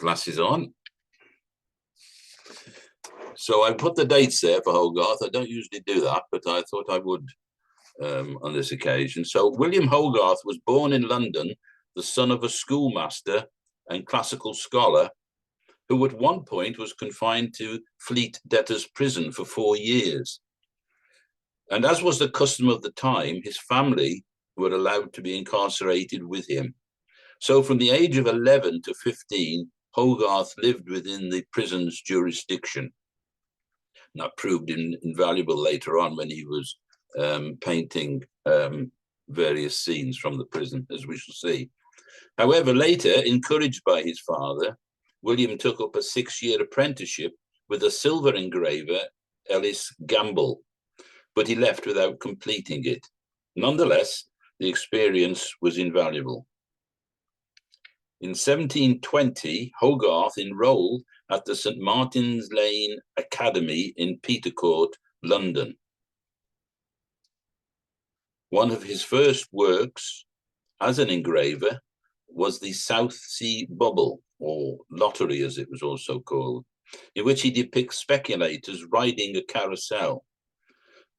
Glasses on. So I put the dates there for Hogarth. I don't usually do that, but I thought I would on this occasion. So William Hogarth was born in London, the son of a schoolmaster and classical scholar, who at one point was confined to Fleet Debtors' Prison for 4 years. And as was the custom of the time, his family were allowed to be incarcerated with him. So from the age of 11 to 15, Hogarth lived within the prison's jurisdiction. And that proved invaluable later on when he was painting various scenes from the prison, as we shall see. However, later, encouraged by his father, William took up a 6-year apprenticeship with a silver engraver, Ellis Gamble, but he left without completing it. Nonetheless, the experience was invaluable. In 1720, Hogarth enrolled at the St. Martin's Lane Academy in Petercourt, London. One of his first works as an engraver was the South Sea Bubble, or Lottery as it was also called, in which he depicts speculators riding a carousel.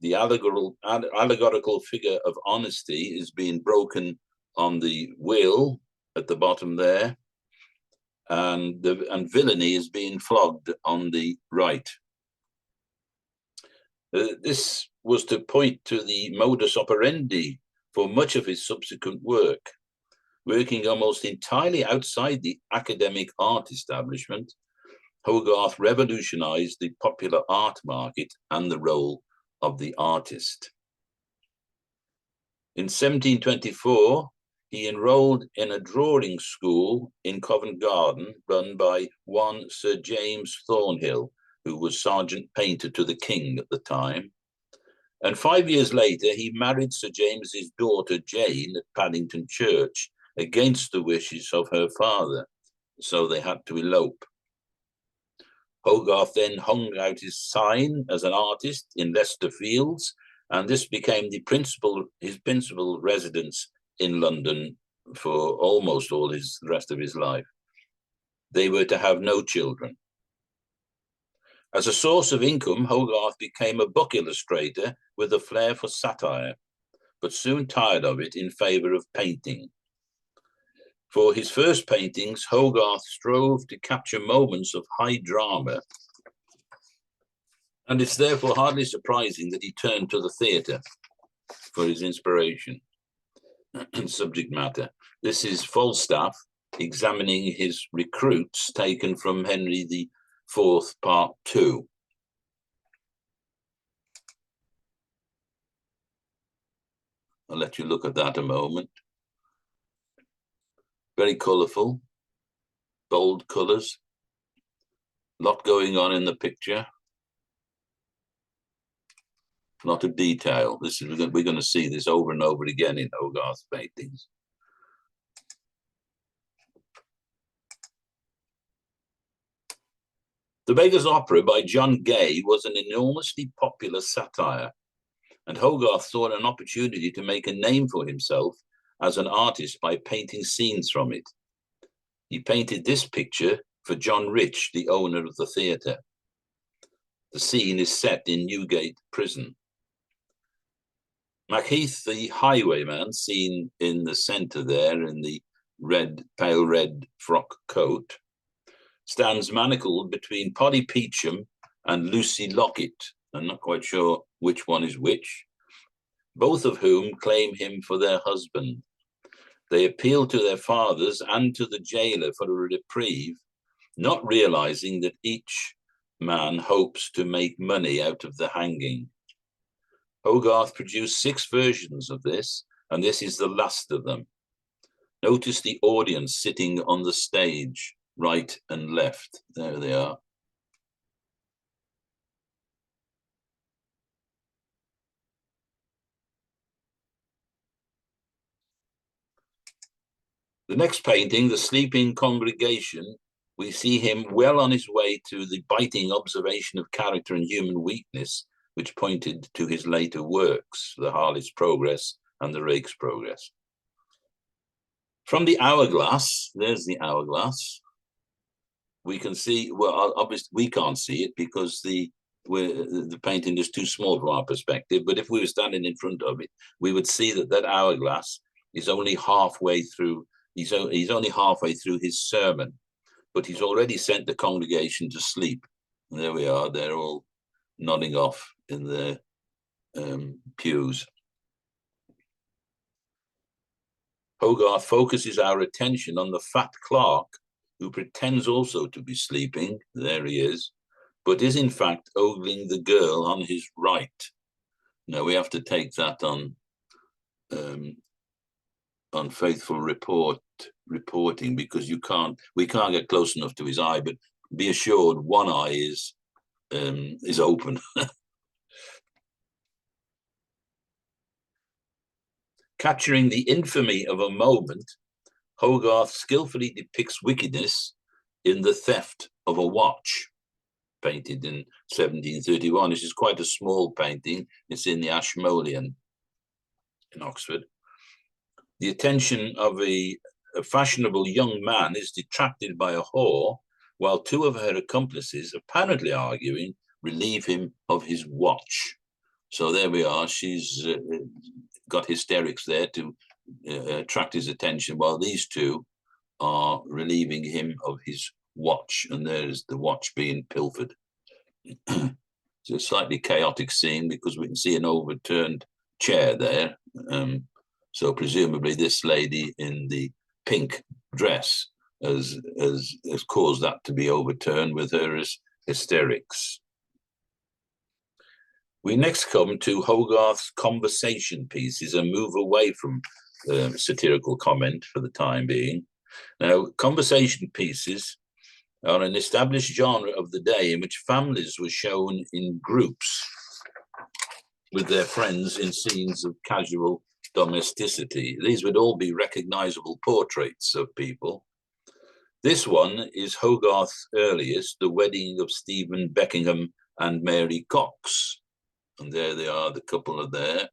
The allegorical figure of honesty is being broken on the wheel at the bottom there, and villainy is being flogged on the right. This was to point to the modus operandi for much of his subsequent work. Working almost entirely outside the academic art establishment, Hogarth revolutionized the popular art market and the role of the artist. In 1724, he enrolled in a drawing school in Covent Garden run by one Sir James Thornhill, who was sergeant painter to the king at the time. And 5 years later, he married Sir James's daughter Jane at Paddington Church against the wishes of her father, so they had to elope. Hogarth then hung out his sign as an artist in Leicester Fields, and this became his principal residence in London for almost all the rest of his life. They were to have no children. As a source of income, Hogarth became a book illustrator with a flair for satire, but soon tired of it in favor of painting. For his first paintings, Hogarth strove to capture moments of high drama, and it's therefore hardly surprising that he turned to the theatre for his inspiration and subject matter. This is Falstaff examining his recruits taken from Henry IV, Part 2. I'll let you look at that a moment. Very colourful, bold colours, a lot going on in the picture, a lot of detail. We're going to see this over and over again in Hogarth's paintings. The Begar's Opera by John Gay was an enormously popular satire, and Hogarth saw an opportunity to make a name for himself as an artist by painting scenes from it. He painted this picture for John Rich, the owner of the theatre. The scene is set in Newgate Prison. Macheath, the highwayman, seen in the centre there in the pale red frock coat, stands manacled between Polly Peachum and Lucy Lockett. I'm not quite sure which one is which, both of whom claim him for their husband. They appeal to their fathers and to the jailer for a reprieve, not realizing that each man hopes to make money out of the hanging. Hogarth produced 6 versions of this, and this is the last of them. Notice the audience sitting on the stage, right and left. There they are. The next painting, The Sleeping Congregation, we see him well on his way to the biting observation of character and human weakness, which pointed to his later works, the Harlot's Progress and the Rake's Progress. From the Hourglass, there's the Hourglass. we can see, well, obviously we can't see it because the painting is too small from our perspective. But if we were standing in front of it, we would see that that hourglass is only halfway through. He's only halfway through his sermon, but he's already sent the congregation to sleep. And there we are. They're all nodding off in their pews. Hogarth focuses our attention on the fat clerk, who pretends also to be sleeping. There he is, but is in fact ogling the girl on his right. Now we have to take that on faithful reporting, because we can't get close enough to his eye, but be assured one eye is open. Capturing the infamy of a moment, Hogarth skillfully depicts wickedness in the theft of a watch, painted in 1731. This is quite a small painting. It's in the Ashmolean in Oxford. The attention of a fashionable young man is detracted by a whore, while two of her accomplices, apparently arguing, relieve him of his watch. So there we are. She's got hysterics there to attract his attention, while these two are relieving him of his watch, and there's the watch being pilfered. It's a slightly chaotic scene because we can see an overturned chair there. So presumably this lady in the pink dress has caused that to be overturned with her hysterics. We next come to Hogarth's conversation pieces and move away from satirical comment for the time being. Now, conversation pieces are an established genre of the day in which families were shown in groups with their friends in scenes of casual domesticity. These would all be recognizable portraits of people. This one is Hogarth's earliest, The Wedding of Stephen Beckingham and Mary Cox. And there they are, the couple are there.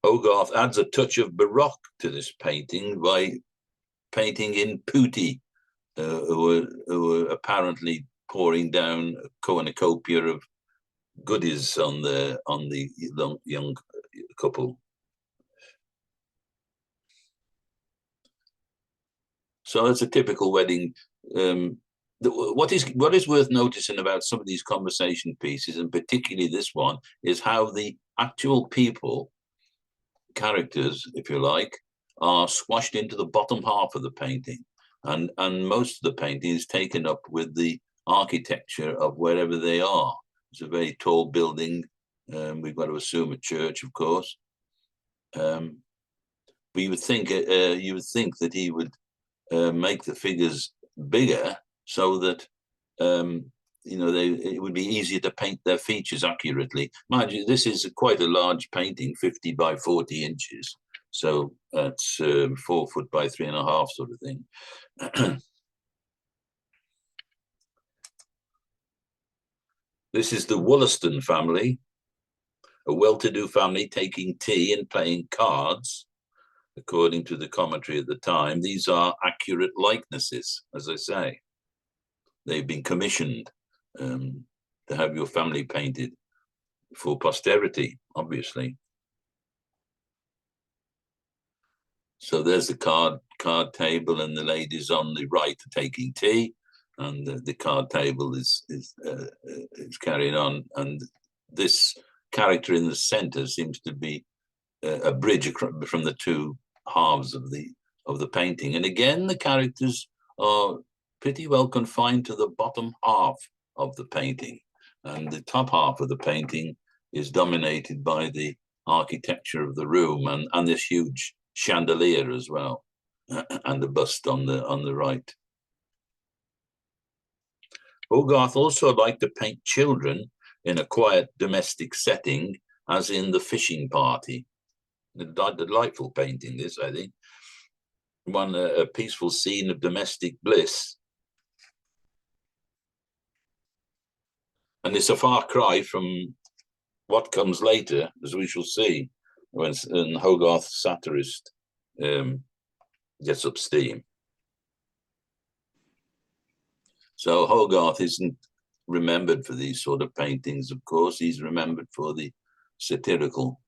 Hogarth adds a touch of Baroque to this painting by painting in putti, who were apparently pouring down a cornucopia of goodies on the young couple. So it's a typical wedding. What is worth noticing about some of these conversation pieces, and particularly this one, is how the actual people, characters, if you like, are squashed into the bottom half of the painting. And most of the painting is taken up with the architecture of wherever they are. It's a very tall building. We've got to assume a church, of course. But you would think that he would make the figures bigger so that it would be easier to paint their features accurately. Mind you, this is quite a large painting, 50 by 40 inches. So that's 4 foot by 3.5 sort of thing. This is the Williston family, a well-to-do family taking tea and playing cards. According to the commentary at the time, these are accurate likenesses, as I say. They've been commissioned to have your family painted for posterity, obviously. So there's the card table, and the ladies on the right are taking tea, and the card table is carrying on. And this character in the center seems to be a bridge from the two halves of the painting. And again, the characters are pretty well confined to the bottom half of the painting, and the top half of the painting is dominated by the architecture of the room and this huge chandelier as well, and the bust on the right. Hogarth also liked to paint children in a quiet domestic setting, as in The Fishing Party. A delightful painting, this, I think. A peaceful scene of domestic bliss. And it's a far cry from what comes later, as we shall see, when Hogarth's satirist gets up steam. So Hogarth isn't remembered for these sort of paintings, of course. He's remembered for the satirical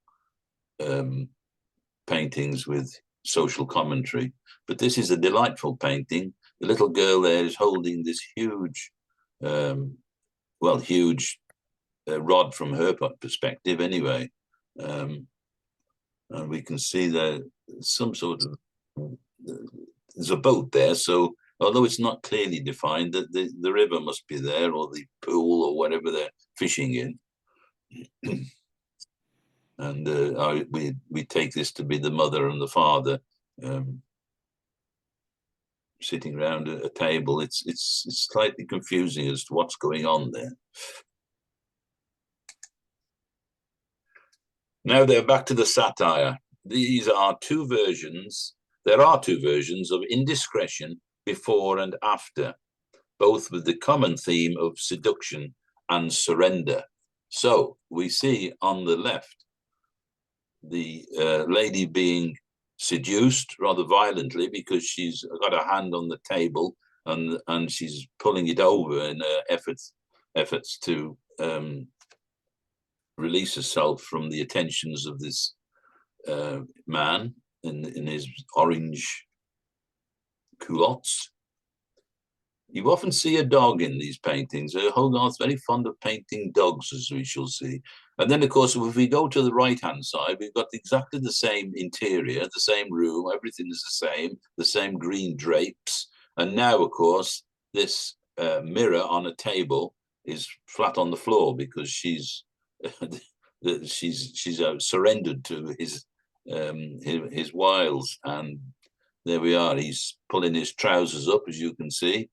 paintings with social commentary. But this is a delightful painting. The little girl there is holding this huge, huge rod from her perspective anyway. And we can see that some sort of, there's a boat there. So although it's not clearly defined, that the river must be there, or the pool, or whatever they're fishing in. And we take this to be the mother and the father sitting around a table. It's slightly confusing as to what's going on there. Now they're back to the satire. These are two versions. There are two versions of Indiscretion, before and after, both with the common theme of seduction and surrender. So we see on the left the lady being seduced rather violently because she's got her hand on the table and she's pulling it over in efforts to release herself from the attentions of this man in his orange culottes. You often see a dog in these paintings. Hogarth's very fond of painting dogs, as we shall see. And then, of course, if we go to the right-hand side, we've got exactly the same interior, the same room, everything is the same green drapes. And now, of course, this mirror on a table is flat on the floor because she's surrendered to his wiles. And there we are. He's pulling his trousers up, as you can see.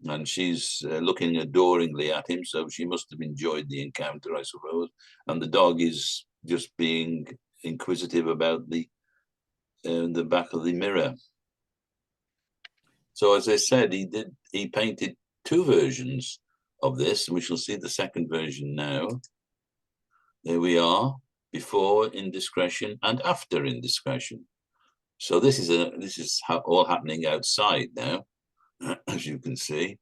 And she's looking adoringly at him, so she must have enjoyed the encounter, I suppose. And the dog is just being inquisitive about the back of the mirror. So, as I said, he painted two versions of this, and we shall see the second version now. There we are, before Indiscretion and after Indiscretion. So this is all happening outside now, as you can see.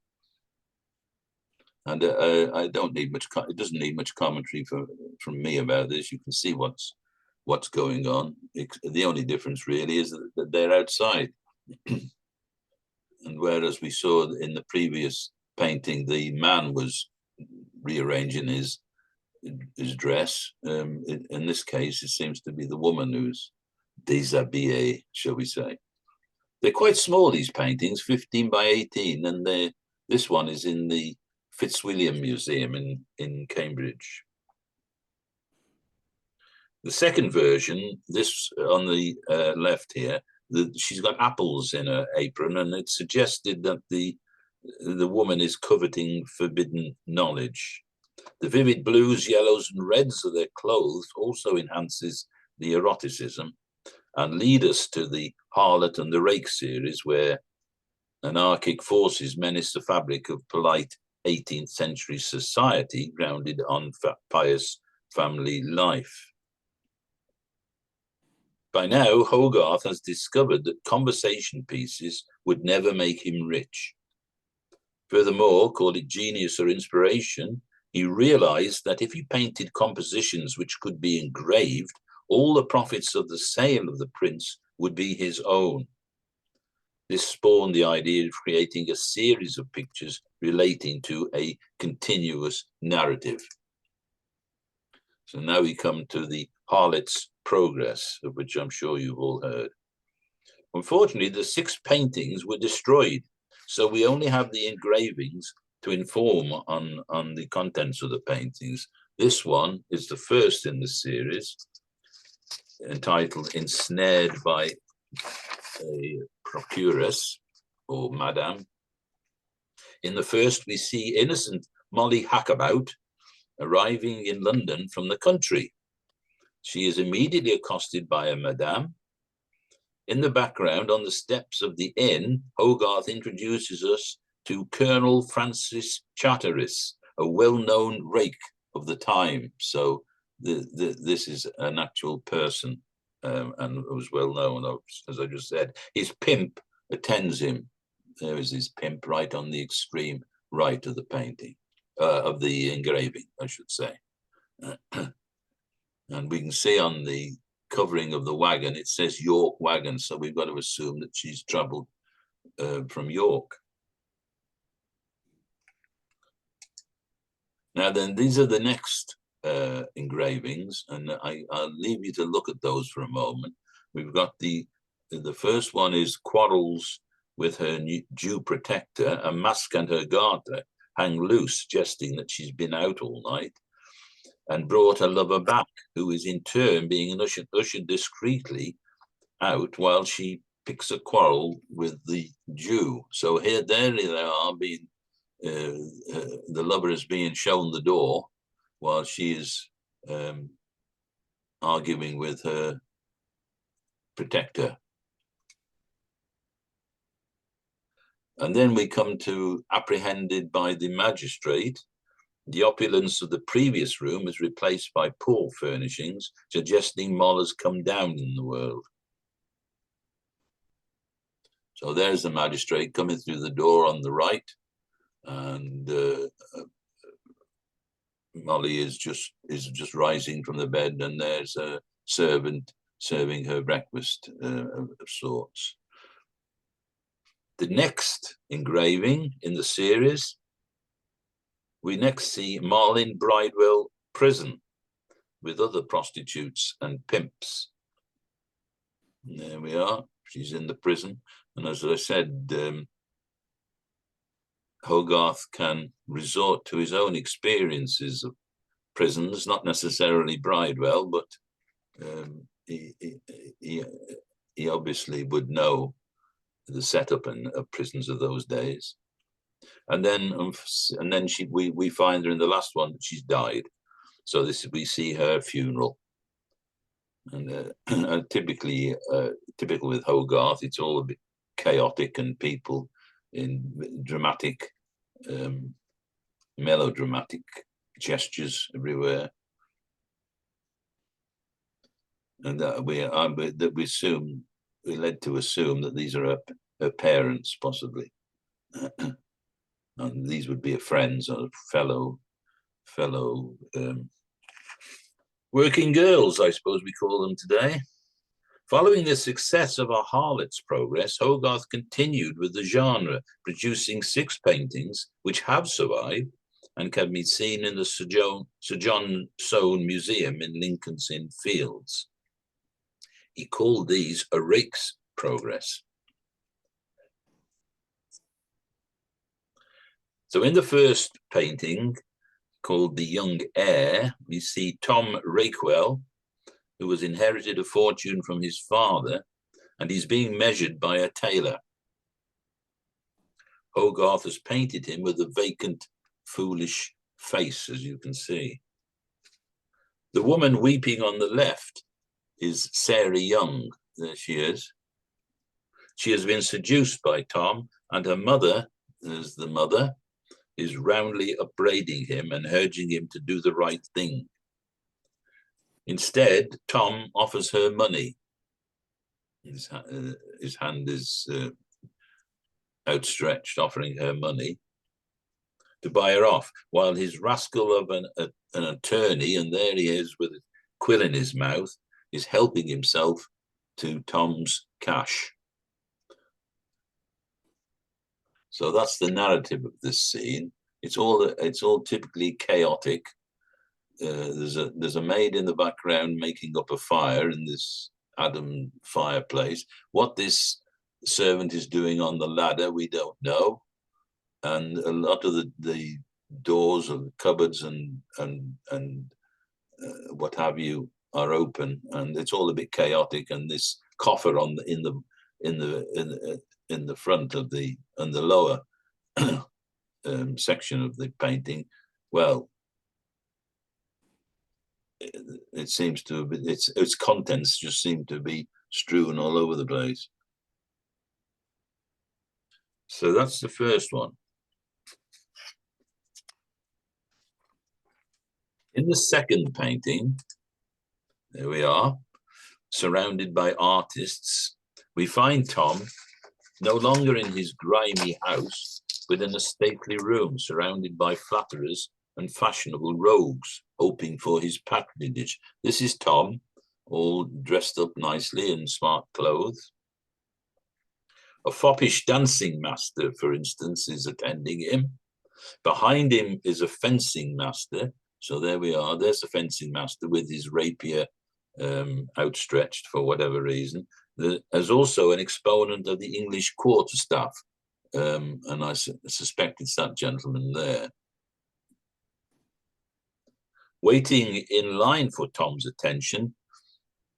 And I don't need much. It doesn't need much commentary from me about this. You can see what's going on. The only difference really is that they're outside. And whereas we saw in the previous painting, the man was rearranging his dress. In this case, it seems to be the woman who's déshabillée, shall we say. They're quite small, these paintings, 15 by 18, and this one is in the Fitzwilliam Museum in Cambridge. The second version, this on the left here, she's got apples in her apron, and it's suggested that the woman is coveting forbidden knowledge. The vivid blues, yellows, and reds of their clothes also enhances the eroticism and lead us to the Harlot and the Rake series, where anarchic forces menace the fabric of polite 18th century society grounded on pious family life. By now, Hogarth has discovered that conversation pieces would never make him rich. Furthermore, call it genius or inspiration, he realized that if he painted compositions which could be engraved, all the profits of the sale of the prints would be his own. This spawned the idea of creating a series of pictures relating to a continuous narrative. So now we come to the Hogarths Progress, of which I'm sure you've all heard. Unfortunately, the 6 paintings were destroyed, so we only have the engravings to inform on the contents of the paintings. This one is the first in the series, entitled Ensnared by a Procuress, or Madame. In the first, we see innocent Molly Hackabout arriving in London from the country. She is immediately accosted by a madame. In the background, on the steps of the inn, Hogarth introduces us to Colonel Francis Charteris, a well-known rake of the time. So this is an actual person and was well known, as I just said. His pimp attends him. There is his pimp right on the extreme right of the painting, of the engraving, I should say. And we can see on the covering of the wagon, it says York wagon. So we've got to assume that she's travelled from York. Now then, these are the next engravings, and I'll leave you to look at those for a moment. We've got the first one is Quarrels with her Jew protector. A mask and her garter hang loose, suggesting that she's been out all night and brought her lover back, who is in turn being ushered discreetly out while she picks a quarrel with the Jew. So there they are, being the lover is being shown the door while she is arguing with her protector. And then we come to Apprehended by the Magistrate. The opulence of the previous room is replaced by poor furnishings, suggesting Moll has come down in the world. So there's the magistrate coming through the door on the right, and Molly is just rising from the bed, and there's a servant serving her breakfast of sorts. The next engraving in the series, we next see Moll in Bridewell prison with other prostitutes and pimps. And there we are, she's in the prison. And as I said, Hogarth can resort to his own experiences of prisons, not necessarily Bridewell, but he obviously would know the setup of prisons of those days. And then we find her in the last one that she's died. So we see her funeral. And typical with Hogarth, it's all a bit chaotic and people in dramatic, melodramatic gestures everywhere. And we're led to assume that these are her parents, possibly. And these would be her friends or fellow working girls, I suppose we call them today. Following the success of Hogarths Progress, Hogarth continued with the genre, producing 6 paintings which have survived and can be seen in the Sir John Soane Museum in Lincoln's Inn Fields. He called these a rake's progress. So in the first painting, called The Young Heir, we see Tom Rakewell, who has inherited a fortune from his father, and he's being measured by a tailor. Hogarth has painted him with a vacant, foolish face, as you can see. The woman weeping on the left is Sarah Young. There she is. She has been seduced by Tom, and her mother, as the mother, is roundly upbraiding him and urging him to do the right thing. Instead, Tom offers her money. His hand is outstretched, offering her money to buy her off, while his rascal of an attorney, and there he is with a quill in his mouth, is helping himself to Tom's cash. So that's the narrative of this scene. It's all typically chaotic. There's a maid in the background making up a fire in this Adam fireplace. What this servant is doing on the ladder, we don't know. And a lot of the doors of cupboards and what have you are open, and it's all a bit chaotic. And this coffer in the front of the lower section of the painting, well, it seems to be, its contents just seem to be strewn all over the place. So that's the first one. In the second painting, there we are, surrounded by artists, we find Tom no longer in his grimy house, within a stately room surrounded by flatterers and fashionable rogues, hoping for his patronage. This is Tom, all dressed up nicely in smart clothes. A foppish dancing master, for instance, is attending him. Behind him is a fencing master. So there we are. There's the fencing master with his rapier outstretched for whatever reason. There's also an exponent of the English quarterstaff. And I suspect it's that gentleman there. Waiting in line for Tom's attention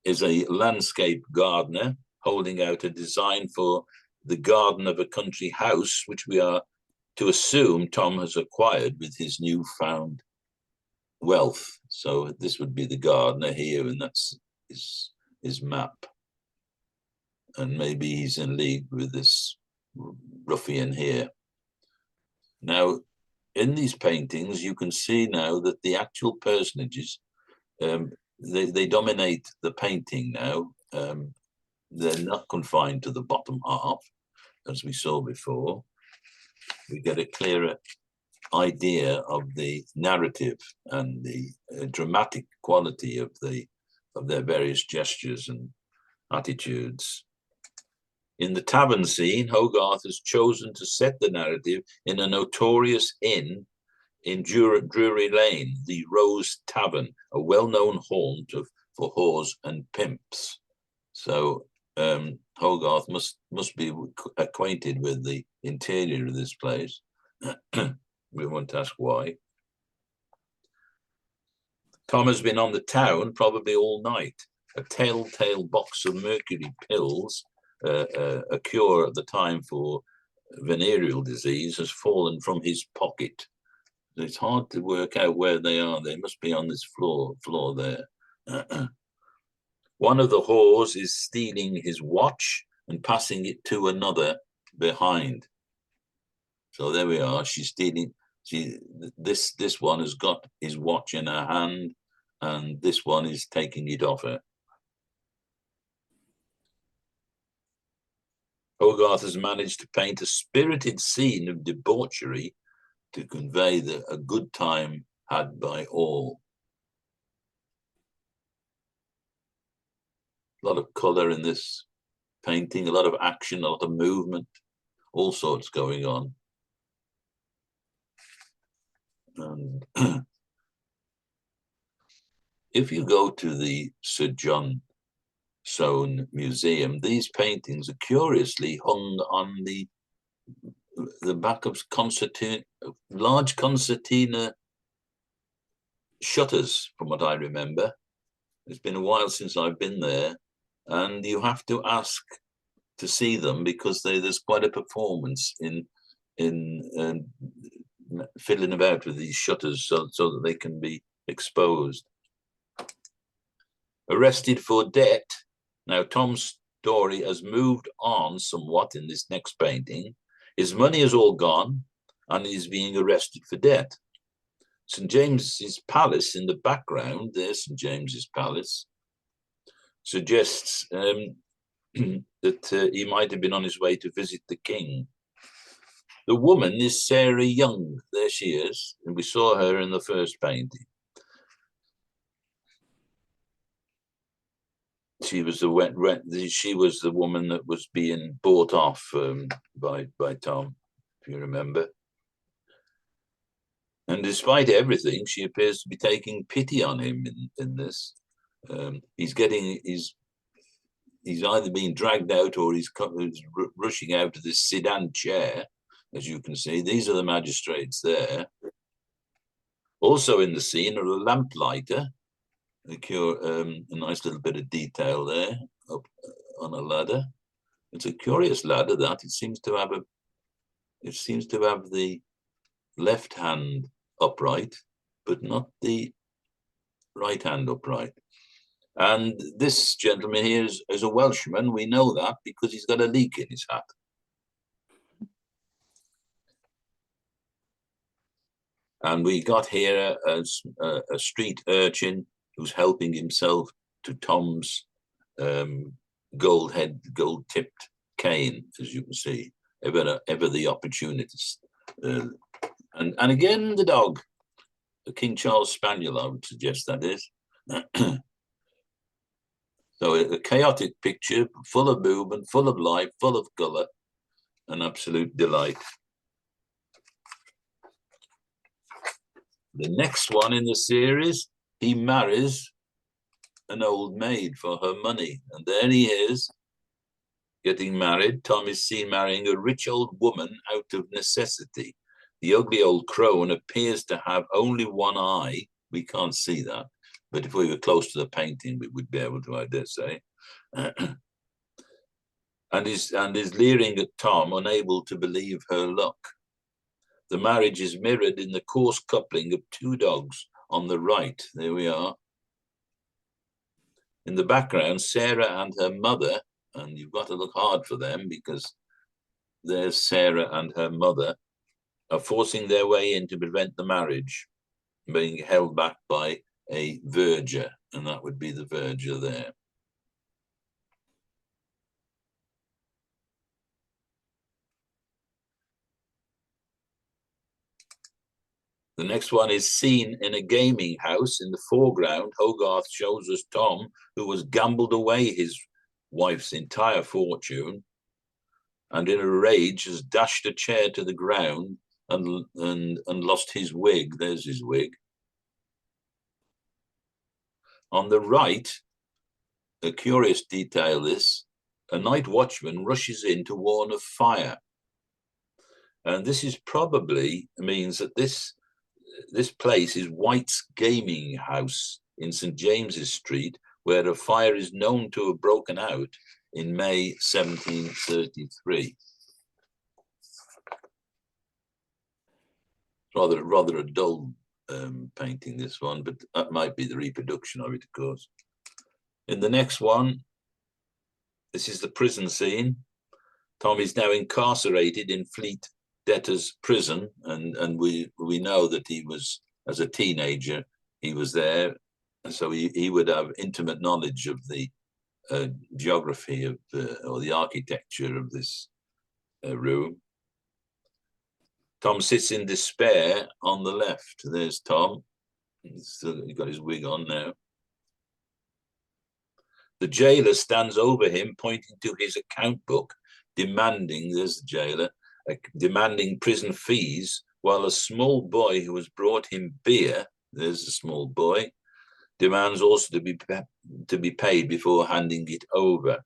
is a landscape gardener holding out a design for the garden of a country house, which we are to assume Tom has acquired with his newfound wealth. So this would be the gardener here, and that's his map. And maybe he's in league with this ruffian here. Now, in these paintings, you can see now that the actual personages, they dominate the painting now. They're not confined to the bottom half, as we saw before. We get a clearer idea of the narrative and the dramatic quality of their various gestures and attitudes. In the tavern scene, Hogarth has chosen to set the narrative in a notorious inn in Drury Lane, the Rose Tavern, a well-known haunt for whores and pimps. So Hogarth must be acquainted with the interior of this place. We won't ask why. Tom has been on the town probably all night. A telltale box of mercury pills, a cure at the time for venereal disease, has fallen from his pocket. It's hard to work out where they are. They must be on this floor there. One of the whores is stealing his watch and passing it to another behind. So there we are. She's stealing. This one has got his watch in her hand, and this one is taking it off her. Hogarth has managed to paint a spirited scene of debauchery to convey a good time had by all. A lot of colour in this painting, a lot of action, a lot of movement, all sorts going on. And if you go to the Sir John Soane Museum, these paintings are curiously hung on the back of large concertina shutters, from what I remember. It's been a while since I've been there, and you have to ask to see them because there's quite a performance in fiddling about with these shutters so that they can be exposed. Arrested for debt. Now, Tom's story has moved on somewhat in this next painting. His money is all gone, and he's being arrested for debt. St. James's Palace in the background, there's St. James's Palace, suggests that he might have been on his way to visit the king. The woman is Sarah Young. There she is, and we saw her in the first painting. She was the woman that was being bought off by Tom, if you remember. And despite everything, she appears to be taking pity on him in this. He's either being dragged out or he's rushing out of this sedan chair, as you can see. These are the magistrates there. Also in the scene are a lamplighter, a nice little bit of detail there up on a ladder. It's a curious ladder that it seems to have the left hand upright, but not the right hand upright. And this gentleman here is a Welshman. We know that because he's got a leak in his hat. And we got here a street urchin who's helping himself to Tom's gold-tipped cane, as you can see, ever the opportunist. And again, the dog, the King Charles Spaniel, I would suggest that is. So a chaotic picture, full of movement, full of life, full of colour, an absolute delight. The next one in the series, he marries an old maid for her money. And there he is, getting married. Tom is seen marrying a rich old woman out of necessity. The ugly old crone appears to have only one eye. We can't see that, but if we were close to the painting, we would be able to, I dare say. and is leering at Tom, unable to believe her luck. The marriage is mirrored in the coarse coupling of two dogs on the right. There we are. In the background, Sarah and her mother, and you've got to look hard for them because there's Sarah and her mother, are forcing their way in to prevent the marriage, being held back by a verger, and that would be the verger there. The next one is seen in a gaming house. In the foreground, Hogarth shows us Tom, who has gambled away his wife's entire fortune, and in a rage has dashed a chair to the ground and lost his wig. There's his wig. On the right, a curious detail this, a night watchman rushes in to warn of fire. And this is probably means that this place is White's Gaming House in St. James's Street, where a fire is known to have broken out in May 1733. Rather a dull painting, this one, but that might be the reproduction of it, of course. In the next one, this is the prison scene. Tom is now incarcerated in Fleet Debtors Prison, and we know that he was, as a teenager, he was there, so he would have intimate knowledge of the geography of or the architecture of this room. Tom sits in despair on the left. There's Tom. He's got his wig on now. The jailer stands over him, pointing to his account book, demanding, there's the jailer, demanding prison fees, while a small boy who has brought him beer, there's the small boy, demands also to be paid before handing it over.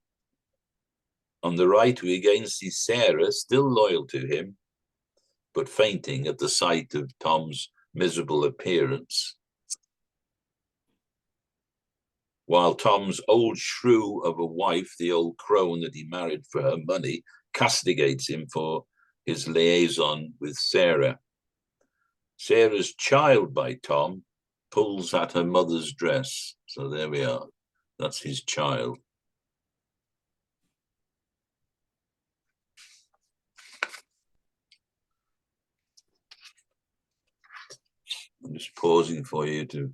On the right, we again see Sarah, still loyal to him, but fainting at the sight of Tom's miserable appearance. While Tom's old shrew of a wife, the old crone that he married for her money, castigates him for his liaison with Sarah. Sarah's child by Tom pulls at her mother's dress. So there we are. That's his child. I'm just pausing for you to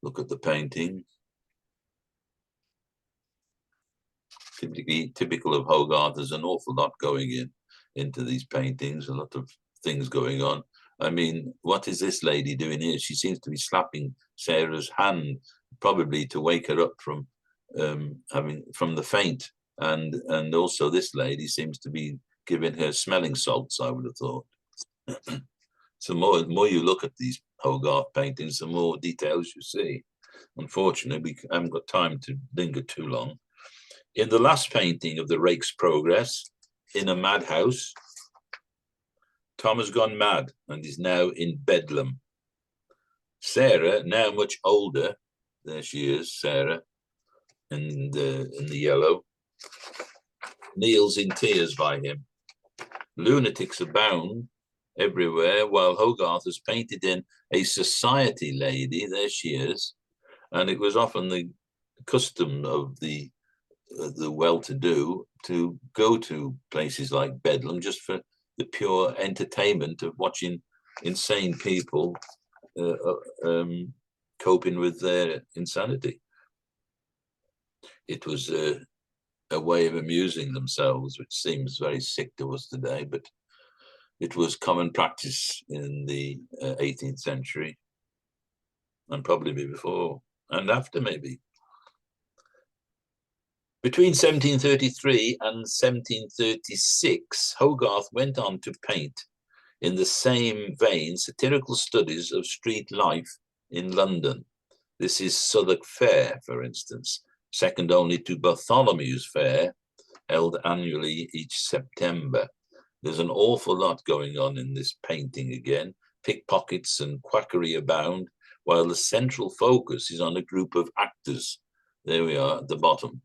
look at the painting. Typical of Hogarth, there's an awful lot going into these paintings, a lot of things going on. I mean, what is this lady doing here? She seems to be slapping Sarah's hand, probably to wake her up from the faint. And also this lady seems to be giving her smelling salts, I would have thought. So the more you look at these Hogarth paintings, the more details you see. Unfortunately, we haven't got time to linger too long. In the last painting of the Rake's Progress, in a madhouse, Tom has gone mad and is now in Bedlam. Sarah, now much older, there she is, Sarah, in the yellow, kneels in tears by him. Lunatics abound everywhere, while Hogarth has painted in a society lady, there she is, and it was often the custom of the well-to-do to go to places like Bedlam just for the pure entertainment of watching insane people coping with their insanity. It was a way of amusing themselves, which seems very sick to us today, but it was common practice in the 18th century, and probably before and after, maybe. Between 1733 and 1736, Hogarth went on to paint in the same vein satirical studies of street life in London. This is Southwark Fair, for instance, second only to Bartholomew's Fair, held annually each September. There's an awful lot going on in this painting again. Pickpockets and quackery abound, while the central focus is on a group of actors. There we are at the bottom.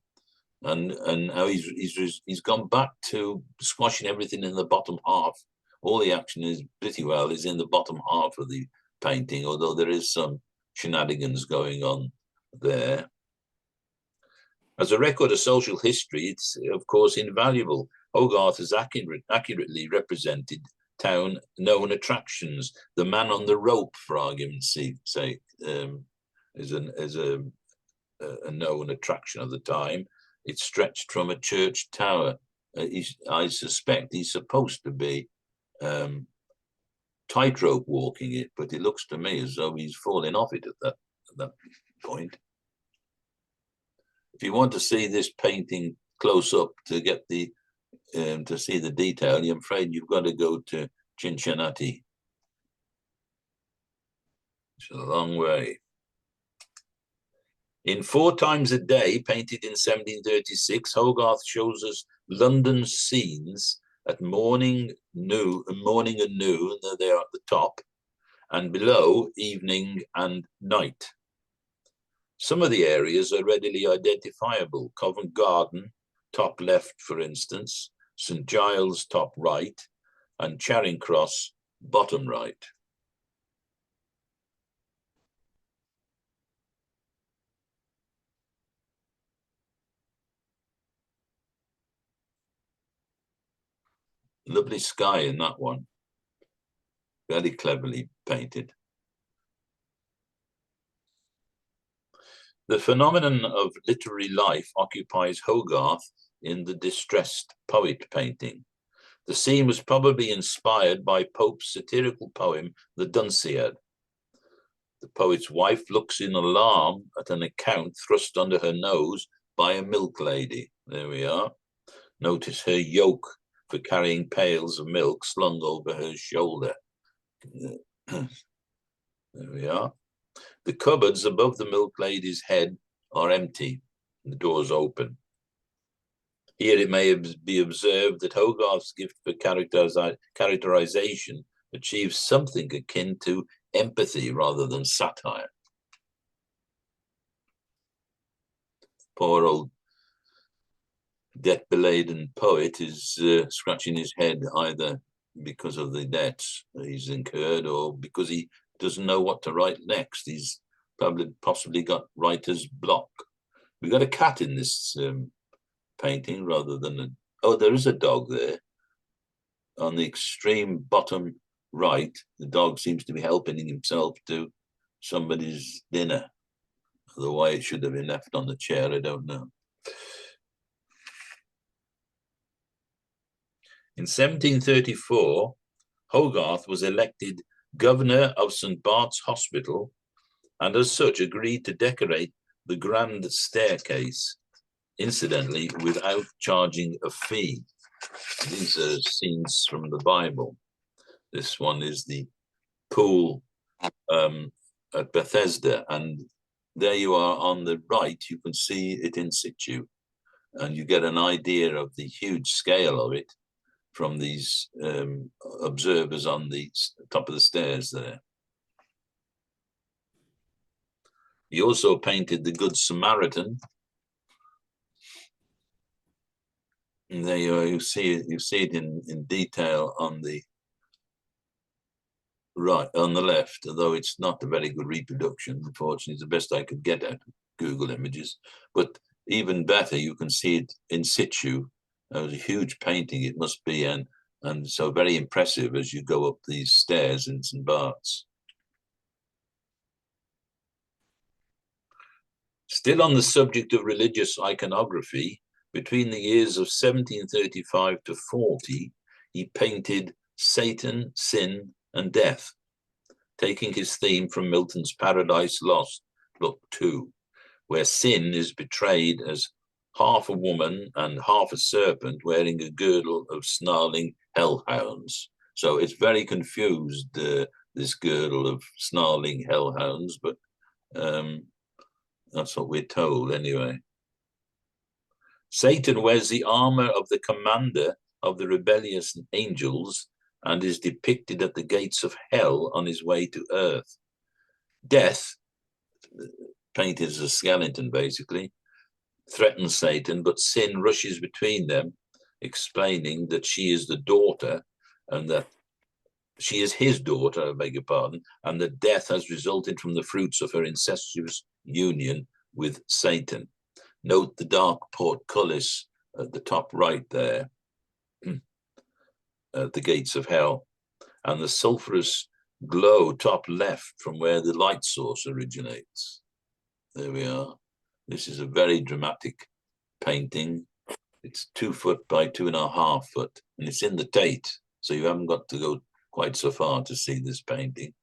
And now he's gone back to squashing everything in the bottom half. All the action is pretty well is in the bottom half of the painting, although there is some shenanigans going on there. As a record of social history, it's of course invaluable. Hogarth has accurately represented town known attractions. The man on the rope, for argument's sake, is a known attraction of the time. It's stretched from a church tower. I suspect he's supposed to be tightrope walking it, but it looks to me as though he's falling off it at that point. If you want to see this painting close up to get the to see the detail, I'm afraid you've got to go to Cincinnati. It's a long way. In Four Times a Day, painted in 1736, Hogarth shows us London scenes at morning and noon, they're at the top, and below, evening and night. Some of the areas are readily identifiable. Covent Garden, top left, for instance, St. Giles, top right, and Charing Cross, bottom right. Lovely sky in that one. Very cleverly painted. The phenomenon of literary life occupies Hogarth in the distressed poet painting. The scene was probably inspired by Pope's satirical poem, The Dunciad. The poet's wife looks in alarm at an account thrust under her nose by a milk lady. There we are. Notice her yoke for carrying pails of milk slung over her shoulder. There we are. The cupboards above the milk lady's head are empty. The doors open. Here it may be observed that Hogarth's gift for characterization achieves something akin to empathy rather than satire. Poor old debt-beladen poet is scratching his head either because of the debts he's incurred or because he doesn't know what to write next. He's possibly got writer's block. We've got a cat in this painting rather than there is a dog there. On the extreme bottom right, the dog seems to be helping himself to somebody's dinner. Otherwise, it should have been left on the chair, I don't know. In 1734, Hogarth was elected governor of St. Bart's Hospital and as such agreed to decorate the grand staircase, incidentally, without charging a fee. These are scenes from the Bible. This one is the pool at Bethesda, and there you are on the right, you can see it in situ, and you get an idea of the huge scale of it from these observers on the top of the stairs there. He also painted the Good Samaritan. And there you are, you see it in detail on the right, on the left, although it's not a very good reproduction. Unfortunately, it's the best I could get at Google Images. But even better, you can see it in situ. It was a huge painting, it must be, and so very impressive as you go up these stairs in St. Bart's. Still on the subject of religious iconography, between the years of 1735 to 40, he painted Satan, Sin, and Death, taking his theme from Milton's Paradise Lost, Book 2, where sin is betrayed as half a woman and half a serpent wearing a girdle of snarling hellhounds. So it's very confused, this girdle of snarling hellhounds, but that's what we're told anyway. Satan wears the armor of the commander of the rebellious angels and is depicted at the gates of hell on his way to earth. Death, painted as a skeleton basically, threatens Satan, but Sin rushes between them, explaining that she is the daughter and that she is his daughter, I beg your pardon, and that death has resulted from the fruits of her incestuous union with Satan. Note the dark portcullis at the top right there, at the gates of hell, and the sulphurous glow top left from where the light source originates. There we are. This is a very dramatic painting. It's 2 foot by 2.5 foot, and it's in the Tate, so you haven't got to go quite so far to see this painting.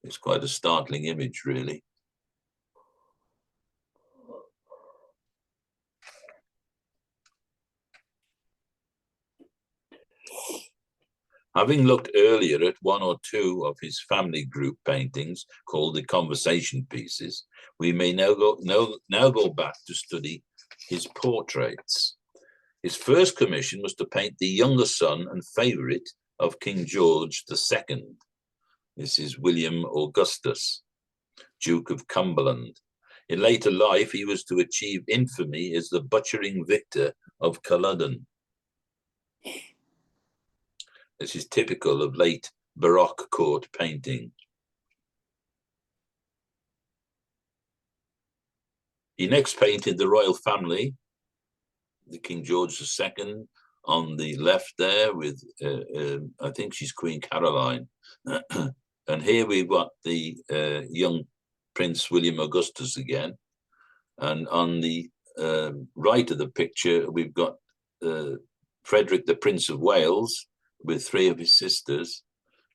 It's quite a startling image, really. Having looked earlier at 1 or 2 of his family group paintings called the conversation pieces, we may now go back to study his portraits. His first commission was to paint the younger son and favourite of King George II. This is William Augustus, Duke of Cumberland. In later life, he was to achieve infamy as the butchering victor of Culloden. This is typical of late Baroque court painting. He next painted the royal family, the King George II, on the left there with, I think she's Queen Caroline. And here we've got the young Prince William Augustus again. And on the right of the picture, we've got Frederick, the Prince of Wales, with 3 of his sisters,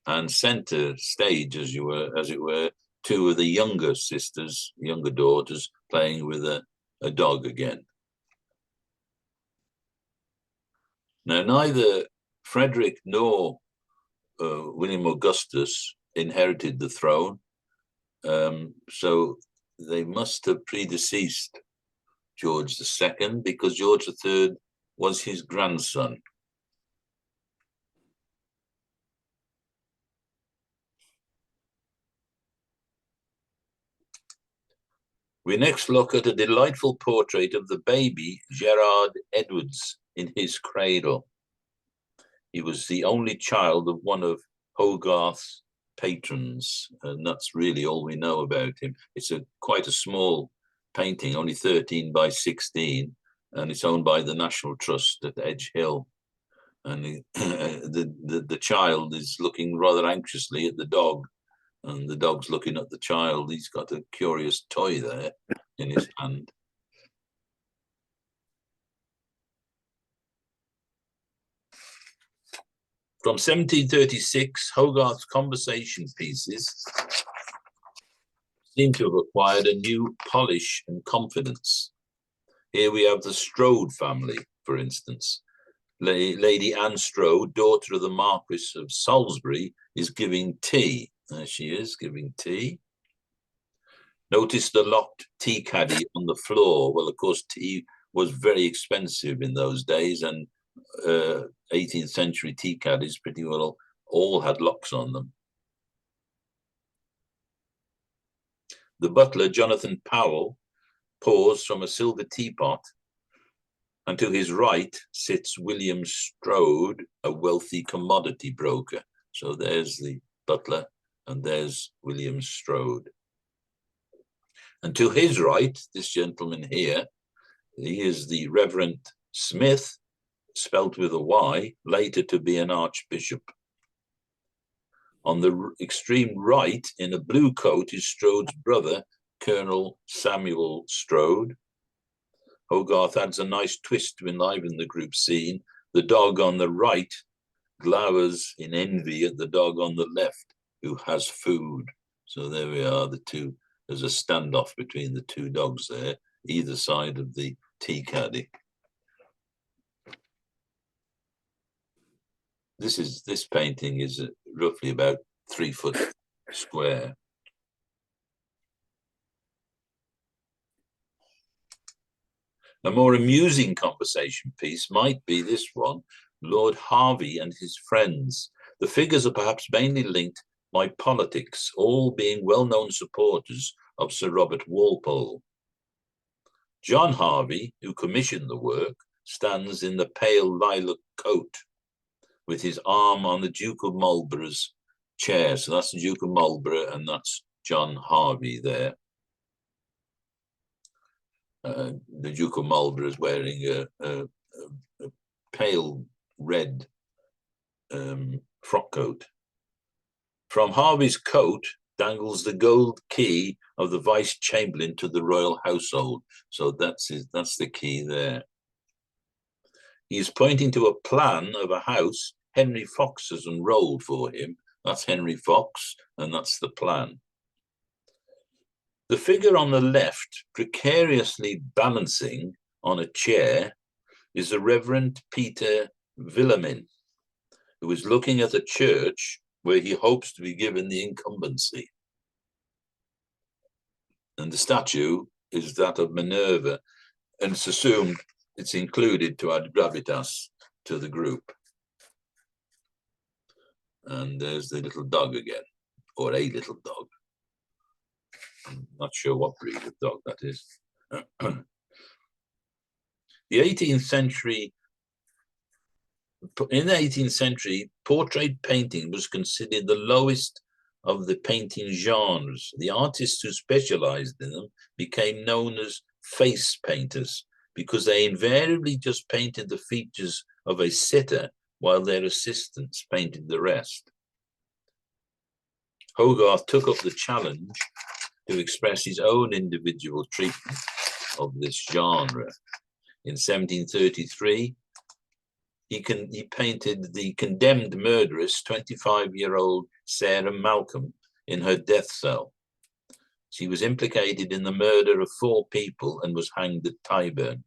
and center stage, as it were, 2 of the younger sisters, younger daughters, playing with a dog again. Now, neither Frederick nor William Augustus inherited the throne, so they must have predeceased George II, because George III was his grandson. We next look at a delightful portrait of the baby Gerard Edwards in his cradle. He was the only child of one of Hogarth's patrons, and that's really all we know about him. It's quite a small painting, only 13 by 16, and it's owned by the National Trust at Edge Hill. And the child is looking rather anxiously at the dog, and the dog's looking at the child. He's got a curious toy there in his hand. From 1736, Hogarth's conversation pieces seem to have acquired a new polish and confidence. Here we have the Strode family, for instance. Lady Anne Strode, daughter of the Marquis of Salisbury, is giving tea. There she is, giving tea. Notice the locked tea caddy on the floor. Well, of course, tea was very expensive in those days, and 18th century tea caddies pretty well all had locks on them. The butler, Jonathan Powell, pours from a silver teapot, and to his right sits William Strode, a wealthy commodity broker. So there's the butler, and there's William Strode. And to his right, this gentleman here, he is the Reverend Smith, spelt with a Y, later to be an archbishop. On the extreme right, in a blue coat, is Strode's brother, Colonel Samuel Strode. Hogarth adds a nice twist to enliven the group scene. The dog on the right glowers in envy at the dog on the left who has food. So there we are, the two. There's a standoff between the two dogs there, either side of the tea caddy. This painting is roughly about 3 foot square. A more amusing conversation piece might be this one, Lord Harvey and his friends. The figures are perhaps mainly linked by politics, all being well-known supporters of Sir Robert Walpole. John Harvey, who commissioned the work, stands in the pale lilac coat with his arm on the Duke of Marlborough's chair. So that's the Duke of Marlborough and that's John Harvey there. The Duke of Marlborough is wearing a pale red frock coat. From Harvey's coat dangles the gold key of the Vice Chamberlain to the royal household. So that's the key there. He's pointing to a plan of a house Henry Fox has unrolled for him. That's Henry Fox, and that's the plan. The figure on the left, precariously balancing on a chair, is the Reverend Peter Villemin, who is looking at a church where he hopes to be given the incumbency. And the statue is that of Minerva, and it's assumed it's included to add gravitas to the group. And there's the little dog again, or a little dog. I'm not sure what breed of dog that is. The 18th century, in the 18th century, portrait painting was considered the lowest of the painting genres. The artists who specialized in them became known as face painters because they invariably just painted the features of a sitter while their assistants painted the rest. Hogarth took up the challenge to express his own individual treatment of this genre. In 1733, he painted the condemned murderess, 25-year-old Sarah Malcolm, in her death cell. She was implicated in the murder of 4 people and was hanged at Tyburn.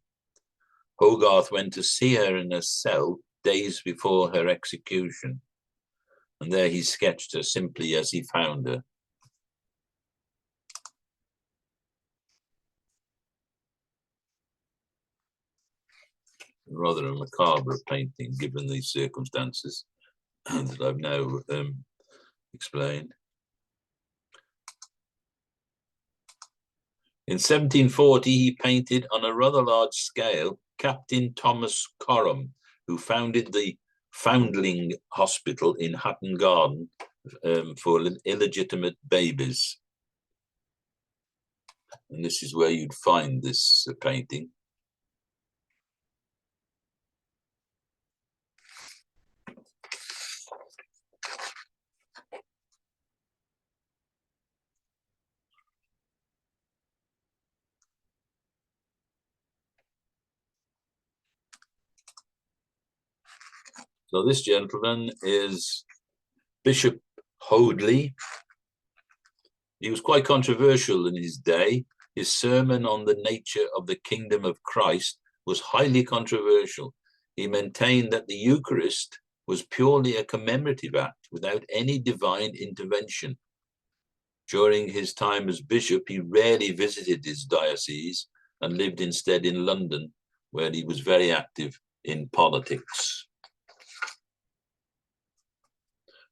Hogarth went to see her in her cell days before her execution, and there he sketched her simply as he found her. Rather a macabre painting, given these circumstances that I've now explained. In 1740, he painted on a rather large scale Captain Thomas Corum, who founded the Foundling Hospital in Hatton Garden for illegitimate babies. And this is where you'd find this painting. So this gentleman is Bishop Hoadley. He was quite controversial in his day. His sermon on the nature of the kingdom of Christ was highly controversial. He maintained that the Eucharist was purely a commemorative act without any divine intervention. During his time as bishop, he rarely visited his diocese and lived instead in London, where he was very active in politics.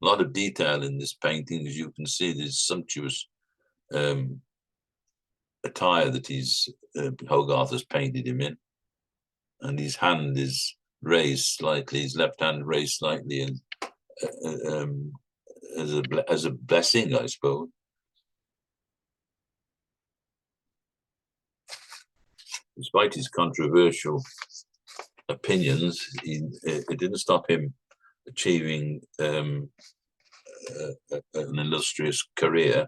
A lot of detail in this painting, as you can see, this sumptuous attire that Hogarth has painted him in, and his hand is raised slightly, his left hand raised slightly, and as a blessing, I suppose. Despite his controversial opinions, it didn't stop him achieving an illustrious career.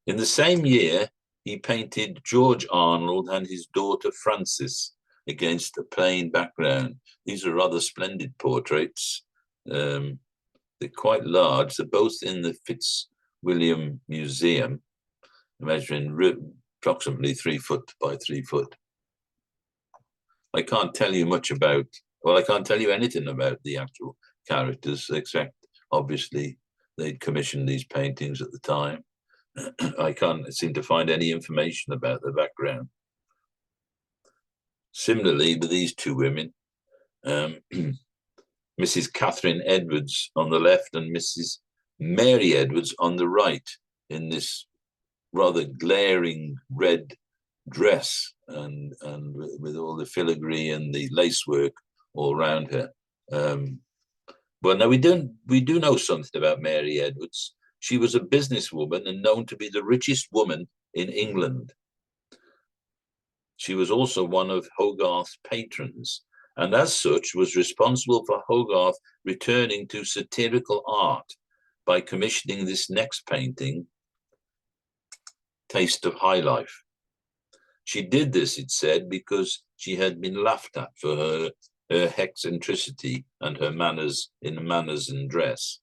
In the same year, he painted George Arnold and his daughter Frances, against a plain background. These are rather splendid portraits. They're quite large. They're both in the Fitzwilliam Museum, measuring approximately 3 foot by 3 foot. I can't tell you much about, well, I can't tell you anything about the actual characters, except obviously they'd commissioned these paintings at the time. I can't seem to find any information about the background. Similarly, with these two women, Mrs. Catherine Edwards on the left and Mrs. Mary Edwards on the right, in this rather glaring red dress and with all the filigree and the lacework all around her. Well, now we do know something about Mary Edwards. She was a businesswoman and known to be the richest woman in England. She was also one of Hogarth's patrons, and as such was responsible for Hogarth returning to satirical art by commissioning this next painting, Taste of High Life. She did this, it said, because she had been laughed at for her eccentricity and her manners and dress.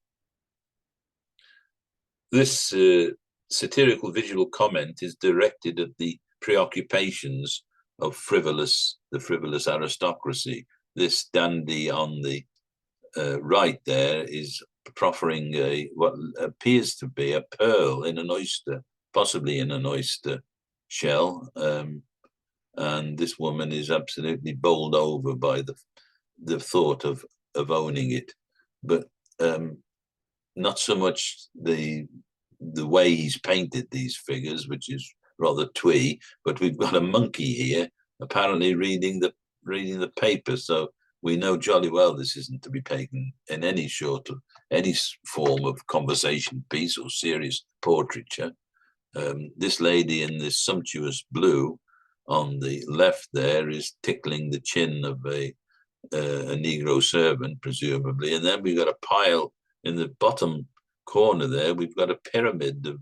This satirical visual comment is directed at the preoccupations of the frivolous aristocracy. This dandy on the right there is proffering what appears to be a pearl in an oyster, possibly in an oyster shell, and this woman is absolutely bowled over by the thought of owning it, but not so much the way he's painted these figures, which is rather twee. But we've got a monkey here, apparently reading the paper, so we know jolly well this isn't to be taken in any form of conversation piece or serious portraiture. This lady in this sumptuous blue on the left there is tickling the chin of a Negro servant, presumably. And then we've got a pile in the bottom corner there. We've got a pyramid of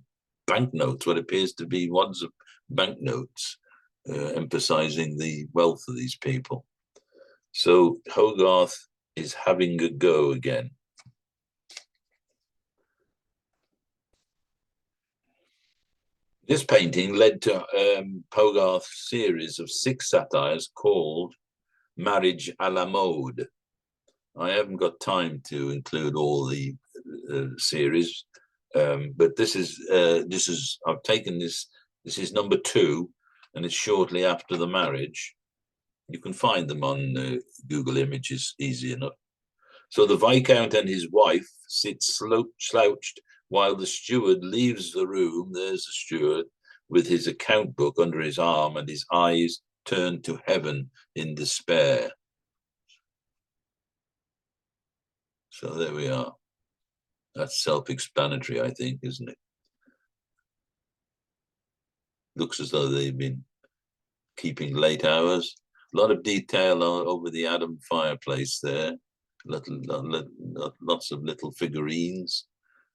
banknotes, what appears to be wads of banknotes, emphasizing the wealth of these people. So Hogarth is having a go again. This painting led to Hogarth's series of 6 satires called Marriage à la Mode. I haven't got time to include all the series, but this is I've taken this. This is number 2, and it's shortly after the marriage. You can find them on Google Images easy enough. So the Viscount and his wife sit slouched while the steward leaves the room. There's the steward with his account book under his arm and his eyes turned to heaven in despair. So there we are. That's self-explanatory, I think, isn't it? Looks as though they've been keeping late hours. A lot of detail over the Adam fireplace there. Lots of little figurines,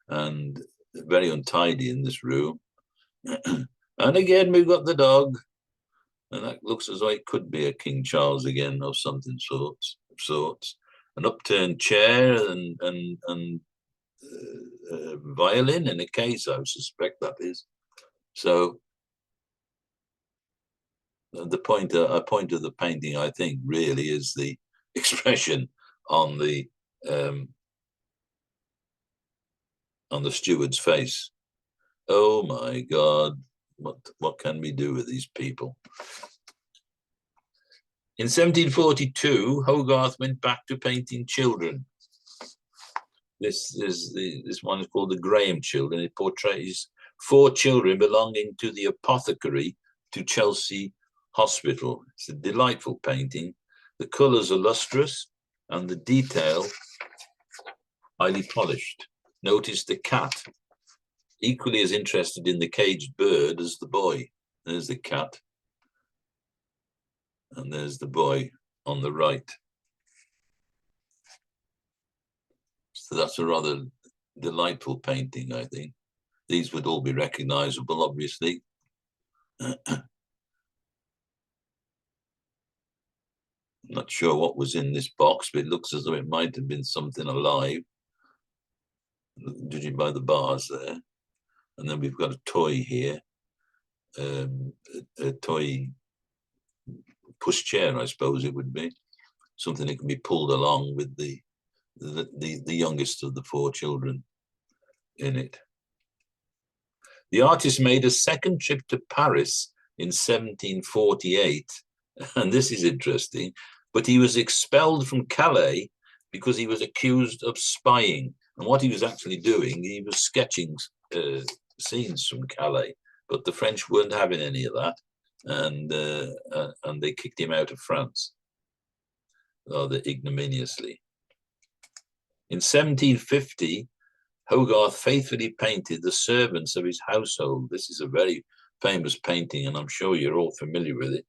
and very untidy in this room. And again, we've got the dog, and that looks as though it could be a King Charles again, or something of sorts. An upturned chair and violin in a case, I suspect that is. So the point of the painting, I think, really is the expression on the steward's face. Oh my God, what can we do with these people? In 1742, Hogarth went back to painting children. This one is called the Grahe Children. It portrays 4 children belonging to the apothecary to Chelsea Hospital. It's a delightful painting. The colours are lustrous and the detail highly polished. Notice the cat, equally as interested in the caged bird as the boy. There's the cat. And there's the boy on the right. So that's a rather delightful painting, I think. These would all be recognizable, obviously. I'm not sure what was in this box, but it looks as though it might have been something alive, judging by the bars there. And then we've got a toy here, a toy pushchair, I suppose it would be, something that can be pulled along with the youngest of the four children in it. The artist made a second trip to Paris in 1748, and this is interesting, but he was expelled from Calais because he was accused of spying. And what he was actually doing, he was sketching scenes from Calais, but the French weren't having any of that, and they kicked him out of France, rather ignominiously. In 1750, Hogarth faithfully painted the servants of his household. This is a very famous painting, and I'm sure you're all familiar with it.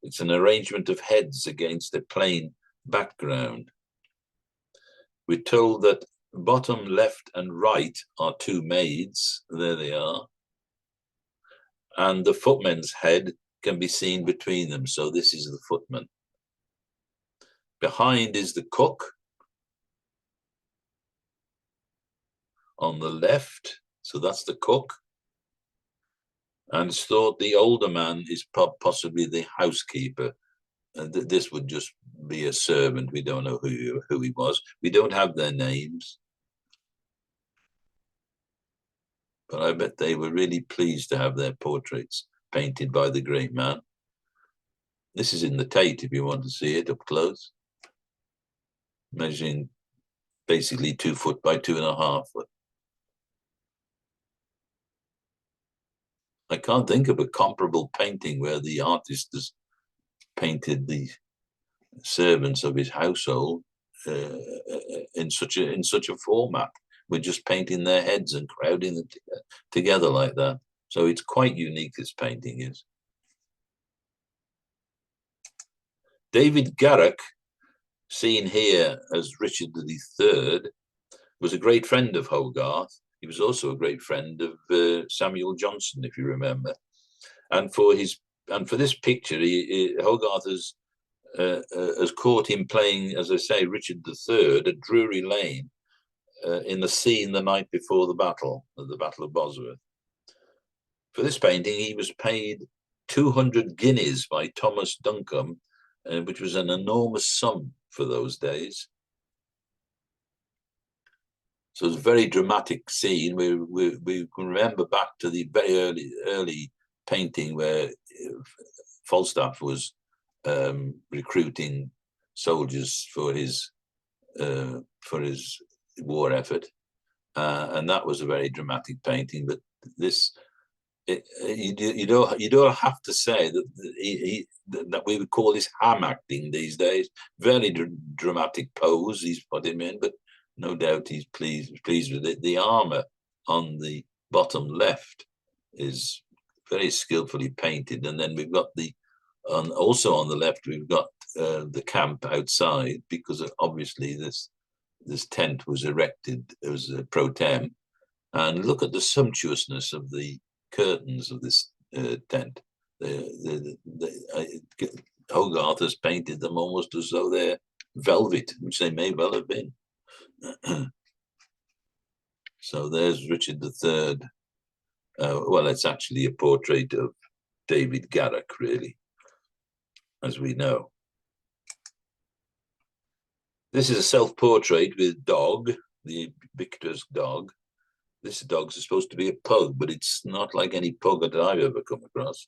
It's an arrangement of heads against a plain background. We're told that bottom left and right are two maids. There they are. And the footman's head can be seen between them. So this is the footman. Behind is the cook. On the left, so that's the cook. And it's thought the older man is possibly the housekeeper. And this would just be a servant. We don't know who he was. We don't have their names. But I bet they were really pleased to have their portraits painted by the great man. This is in the Tate, if you want to see it up close. Measuring basically 2 foot by 2.5 foot. I can't think of a comparable painting where the artist has painted the servants of his household in such a format. We're just painting their heads and crowding them together like that. So it's quite unique, this painting is. David Garrick, seen here as Richard III, was a great friend of Hogarth. He was also a great friend of Samuel Johnson, if you remember. And for this picture, Hogarth has caught him playing, as I say, Richard III at Drury Lane in the scene the night before the Battle of Bosworth. For this painting, he was paid 200 guineas by Thomas Duncombe, which was an enormous sum for those days. So it's a very dramatic scene. We can remember back to the very early painting where Falstaff was recruiting soldiers for his war effort, and that was a very dramatic painting. But this, you don't have to say that we would call this ham acting these days. Very dramatic pose he's put him in, but no doubt he's pleased with it. The armor on the bottom left is very skillfully painted, and then we've got also on the left we've got the camp outside, because obviously this tent was erected as a pro tem. And look at the sumptuousness of the curtains of this tent. Hogarth has painted them almost as though they're velvet, which they may well have been. So there's Richard III. Well, it's actually a portrait of David Garrick, really, as we know. This is a self-portrait with dog, the victor's dog. This dog's supposed to be a pug, but it's not like any pug that I've ever come across.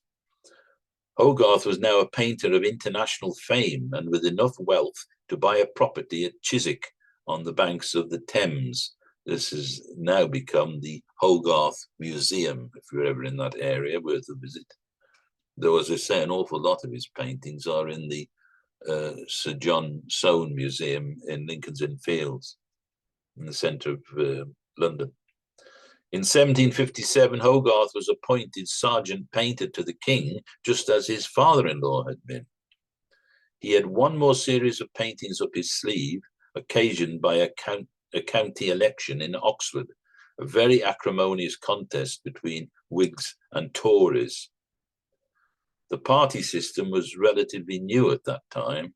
Hogarth was now a painter of international fame and with enough wealth to buy a property at Chiswick on the banks of the Thames. This has now become the Hogarth Museum, if you're ever in that area, worth a visit. Though, as I say, an awful lot of his paintings are in the Sir John Soane Museum in Lincoln's Inn Fields, in the centre of London. In 1757, Hogarth was appointed sergeant painter to the king, just as his father-in-law had been. He had one more series of paintings up his sleeve, occasioned by a county election in Oxford, a very acrimonious contest between Whigs and Tories. The party system was relatively new at that time,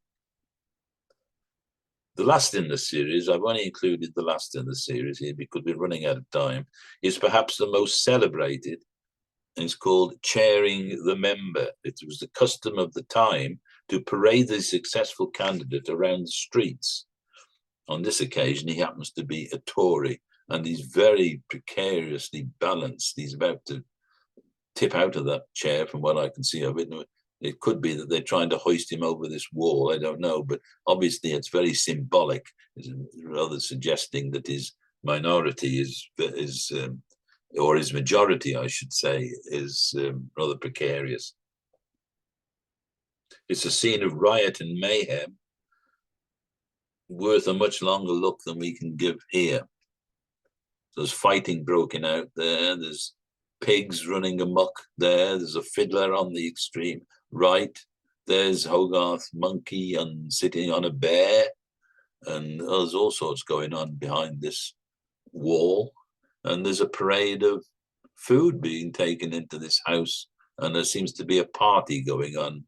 The last in the series, I've only included the last in the series here because we're running out of time, is perhaps the most celebrated, and it's called Chairing the Member. It was the custom of the time to parade the successful candidate around the streets. On this occasion, he happens to be a Tory, and he's very precariously balanced. He's about to tip out of that chair from what I can see of it. It could be that they're trying to hoist him over this wall. I don't know, but obviously it's very symbolic. It's rather suggesting that his minority or his majority, I should say, is rather precarious. It's a scene of riot and mayhem, worth a much longer look than we can give here. There's fighting broken out there. There's pigs running amok there. There's a fiddler on the extreme right. There's Hogarth monkey and sitting on a bear. And there's all sorts going on behind this wall. And there's a parade of food being taken into this house. And there seems to be a party going on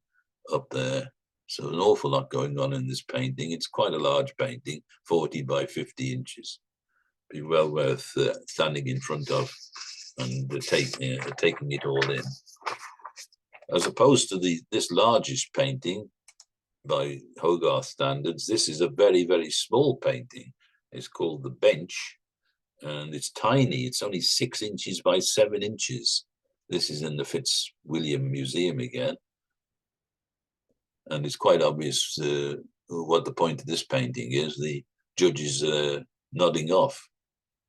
up there. So an awful lot going on in this painting. It's quite a large painting, 40 by 50 inches. Be well worth standing in front of and taking it all in. As opposed to this largest painting by Hogarth standards, this is a very, very small painting. It's called The Bench, and it's tiny. It's only 6 inches by 7 inches. This is in the Fitzwilliam Museum again. And it's quite obvious what the point of this painting is. The judges are nodding off,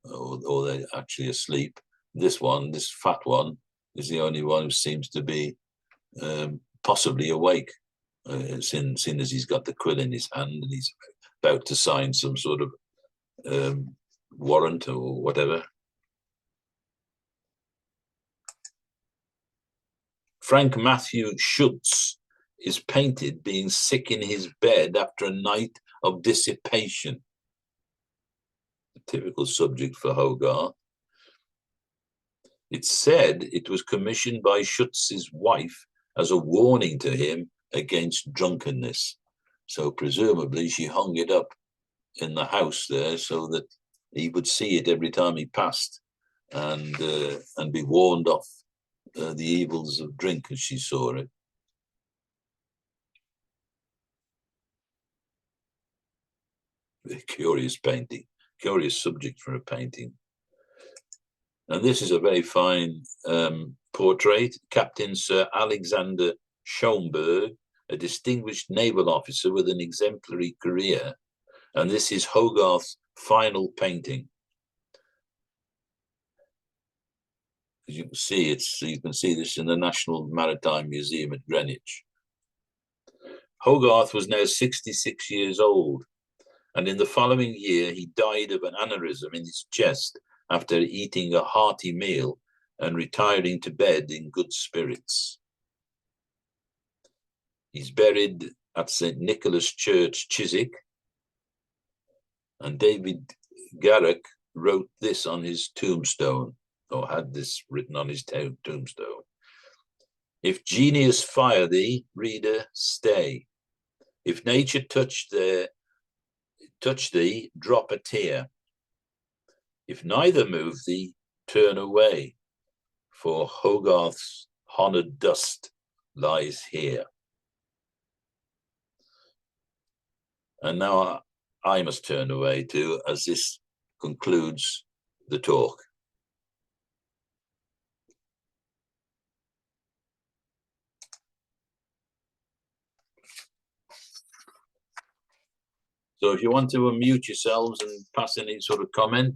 or they're actually asleep. This fat one, is the only one who seems to be possibly awake, seeing as he's got the quill in his hand and he's about to sign some sort of warrant or whatever. Frank Matthew Schutz is painted being sick in his bed after a night of dissipation. A typical subject for Hogarth. It's said it was commissioned by Schutz's wife as a warning to him against drunkenness. So presumably she hung it up in the house there so that he would see it every time he passed and be warned off the evils of drink as she saw it. A curious painting, curious subject for a painting. And this is a very fine portrait. Captain Sir Alexander Schomburg, a distinguished naval officer with an exemplary career. And this is Hogarth's final painting. As you can see, you can see this in the National Maritime Museum at Greenwich. Hogarth was now 66 years old, and in the following year, he died of an aneurysm in his chest after eating a hearty meal and retiring to bed in good spirits. He's buried at St. Nicholas Church, Chiswick, and David Garrick wrote this on his tombstone, or had this written on his tombstone. If genius fire thee, reader, stay. If nature touch thee, drop a tear. If neither move thee, turn away, for Hogarth's honoured dust lies here. And now I must turn away too, as this concludes the talk. So if you want to unmute yourselves and pass any sort of comment,